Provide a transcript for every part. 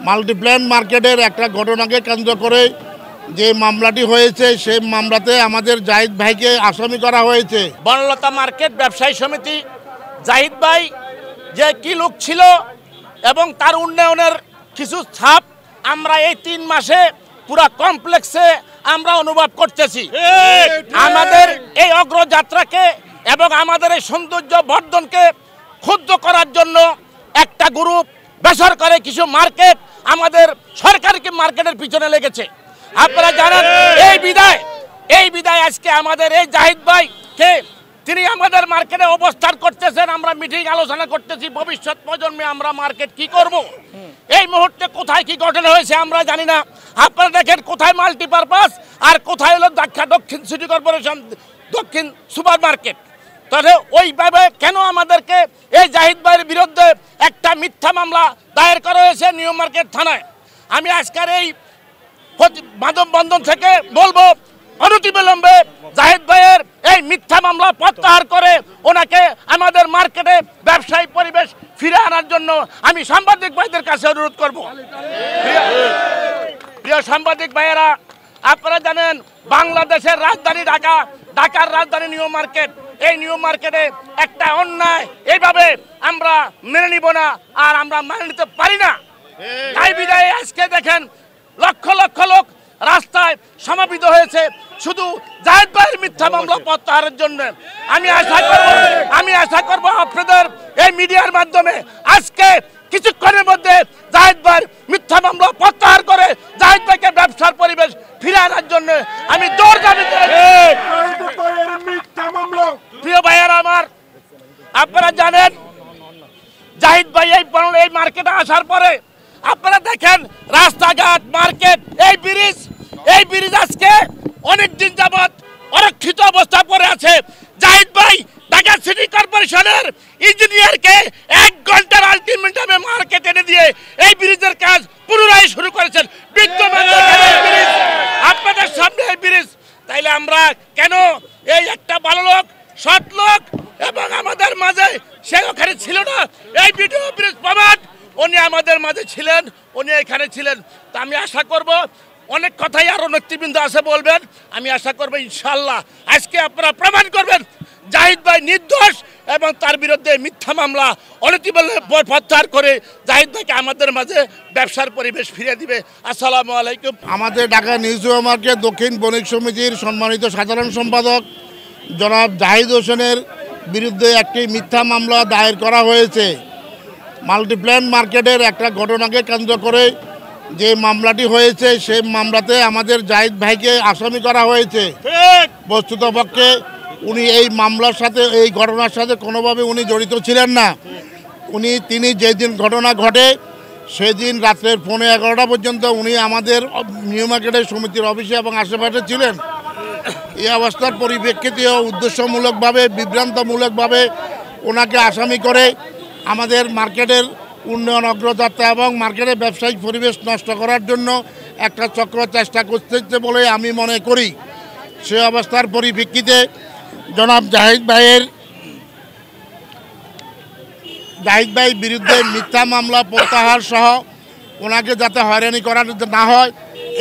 Multiplan মার্কেটের একটা ঘটনাকে কেন্দ্র করে যে মামলাটি হয়েছে সেই মামলাতে আমাদের জাহিদ ভাইকে আসামি করা হয়েছে। বনলতা মার্কেট ব্যবসায়ী সমিতি জাহিদ ভাই যে কি লোক ছিল এবং তার উন্নয়নের কিছু ছাপ আমরা এই 3 মাসে পুরা কমপ্লেক্সে আমরা অনুভব করতেছি। আমাদের এই অগ্রযাত্রাকে এবং আমাদের এই সৌন্দর্য বর্ধনকে ক্ষুব্ধ করার জন্য একটা গ্রুপ বেসরকারি কিছু মার্কেট আমাদের সরকারি মার্কেটের পিছনে লেগেছে। আপনারা জানেন এই বিদায় আজকে আমাদের এই জাহিদ ভাইকে তিনি আমাদের মার্কেটে অবস্থান করতেছেন। আমরা মিটিং আলোচনা করতেছি ভবিষ্যৎ প্রজন্মে আমরা মার্কেট কি করব। এই মুহূর্তে কোথায় কি ঘটনা হয়েছে আমরা জানি না। আপনারা দেখেন কোথায় মাল্টিপারপাস আর কোথায় হলো দক্ষিণ সিটি কর্পোরেশন দক্ষিণ সুপার মার্কেট। তাহলে ওইভাবে কেন আমাদেরকে এই জাহিদ ভাইয়ের বিরুদ্ধে একটা মিথ্যা মামলা দায়ের করা হয়েছে নিউ মার্কেট থানায়। আমি আজকের এই মানববন্ধন থেকে বলবো অনতিবিলম্বে জাহিদ ভাইয়ের এই মিথ্যা মামলা প্রত্যাহার করে ওনাকে আমাদের মার্কেটে ব্যবসায়িক পরিবেশ ফিরে আনার জন্য আমি সাংবাদিক ভাইদের কাছে অনুরোধ করব। প্রিয় সাংবাদিক ভাইয়েরা, আপনারা জানেন বাংলাদেশের রাজধানী ঢাকা, ঢাকার রাজধানী নিউ মার্কেট। এই নিউ মার্কেটে একটা অন্যায় এইভাবে আমরা মেনে নিব না, আর আমরা মেনে নিতে পারি না। তাই বিদায় আজকে দেখেন লক্ষ লক্ষ লোক রাস্তায় সমাবেত হয়েছে শুধু জাহিদ ভাইয়ের মিথ্যা মামলা প্রত্যাহারের জন্য। আমি আশা করব আপনাদের এই মিডিয়ার মাধ্যমে আজকে কিছুক্ষণের মধ্যে জাহিদ ভাইয়ের মিথ্যা মামলা প্রত্যাহার করে জাহিদ ভাইকে ব্যবসার পরিবেশ ফিরে আনার জন্য আমি জোর দাবি করেছি। প্রিয় ভাইয়েরা আমার, আপনারা জানেন জাহিদ ভাই এই মার্কেটে আসার পরে আপনারা দেখেন রাস্তাঘাট মার্কেট এই ব্রিজ আজকে অনেক দিন যাবৎ অরক্ষিত অবস্থা পড়ে আছে। জাহিদ ভাই ঢাকা সিটি কর্পোরেশনের ইঞ্জিনিয়ারকে 1 ঘন্টার আলটিমেটামে মার্কেট এনে দিয়ে এই ব্রিজের কাজ পুনরায় শুরু করেছেন। বিদ্যমান আপনাদের সামনে এই ব্রিজ, তাইলে আমরা কেন এই একটা ভালো লোক সৎ লোক এবং আমাদের মাঝে সে ওখানে ছিল না, এই ভিডিও ব্রিজ প্রমাণ উনি আমাদের মাঝে ছিলেন, উনি এখানে ছিলেন। তা আমি আশা করব অনেক কথাই আরও নেতৃবৃন্দ আছে বলবেন, আমি আশা করবো ইনশাল্লাহ আজকে আপনারা প্রমাণ করবেন জাহিদ ভাই নির্দোষ এবং তার বিরুদ্ধে মিথ্যা মামলা অনতিবিলম্বে প্রত্যাহার করে জাহিদ ভাইকে আমাদের মাঝে ব্যবসার পরিবেশ ফিরে দিবে। আসসালামু আলাইকুম। আমাদের ঢাকা নিউ মার্কেট দক্ষিণ বণিক সমিতির সম্মানিত সাধারণ সম্পাদক জনাব জাহিদ হোসেনের বিরুদ্ধে একটি মিথ্যা মামলা দায়ের করা হয়েছে। মাল্টিপ্ল্যান মার্কেটের একটা ঘটনাকে কেন্দ্র করে যে মামলাটি হয়েছে সেই মামলাতে আমাদের জাহিদ ভাইকে আসামি করা হয়েছে। বস্তুতপক্ষে উনি এই মামলার সাথে এই ঘটনার সাথে কোনোভাবে উনি জড়িত ছিলেন না। তিনি যেদিন ঘটনা ঘটে সেদিন রাত্রের 11:15 পর্যন্ত উনি আমাদের নিউ মার্কেটের সমিতির অফিসে এবং আশেপাশে ছিলেন। এই অবস্থার পরিপ্রেক্ষিতে উদ্দেশ্যমূলকভাবে বিভ্রান্তমূলকভাবে ওনাকে আসামি করে আমাদের মার্কেটের উন্নয়ন অগ্রযাত্রা এবং মার্কেটের ব্যবসায়িক পরিবেশ নষ্ট করার জন্য একটা চক্র চেষ্টা করতেছে বলে আমি মনে করি। সে অবস্থার পরিপ্রেক্ষিতে জনাব জাহিদ ভাইয়ের বিরুদ্ধে মিথ্যা মামলা প্রত্যাহার সহ ওনাকে যাতে হয়রানি করা না হয়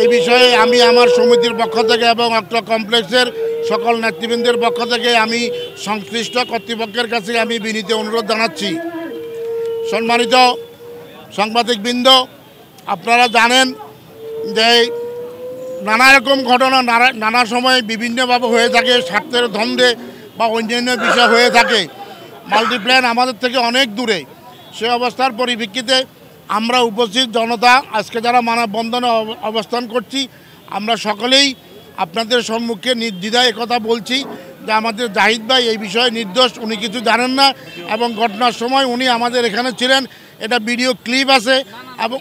এই বিষয়ে আমি আমার সমিতির পক্ষ থেকে এবং অক্টো কমপ্লেক্সের সকল নেতৃবৃন্দের পক্ষ থেকে আমি সংশ্লিষ্ট কর্তৃপক্ষের কাছে আমি বিনীত অনুরোধ জানাচ্ছি। সম্মানিত সাংবাদিকবৃন্দ, আপনারা জানেন যে নানা রকম ঘটনা নানা সময় বিভিন্নভাবে হয়ে থাকে, স্বার্থের দ্বন্দ্বে বা অন্যান্য বিষয় হয়ে থাকে। মাল্টিপ্ল্যান আমাদের থেকে অনেক দূরে। সে অবস্থার পরিপ্রেক্ষিতে আমরা উপস্থিত জনতা আজকে যারা মানববন্ধনে অবস্থান করছি, আমরা সকলেই আপনাদের সম্মুখে নির্দ্বিধায় একথা বলছি যে আমাদের জাহিদ ভাই এই বিষয়ে নির্দোষ, উনি কিছু জানেন না এবং ঘটনার সময় উনি আমাদের এখানে ছিলেন। এটা ভিডিও ক্লিপ আছে এবং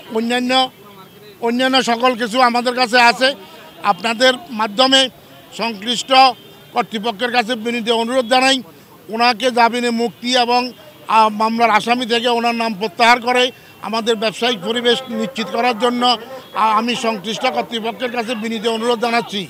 অন্যান্য সকল কিছু আমাদের কাছে আছে। আপনাদের মাধ্যমে সংশ্লিষ্ট কর্তৃপক্ষের কাছে বিনীত অনুরোধ জানাই ওনাকে জামিনে মুক্তি এবং মামলার আসামি থেকে ওনার নাম প্রত্যাহার করে আমাদের ব্যবসায়িক পরিবেশ নিশ্চিত করার জন্য আমি সংশ্লিষ্ট কর্তৃপক্ষের কাছে বিনীত অনুরোধ জানাচ্ছি।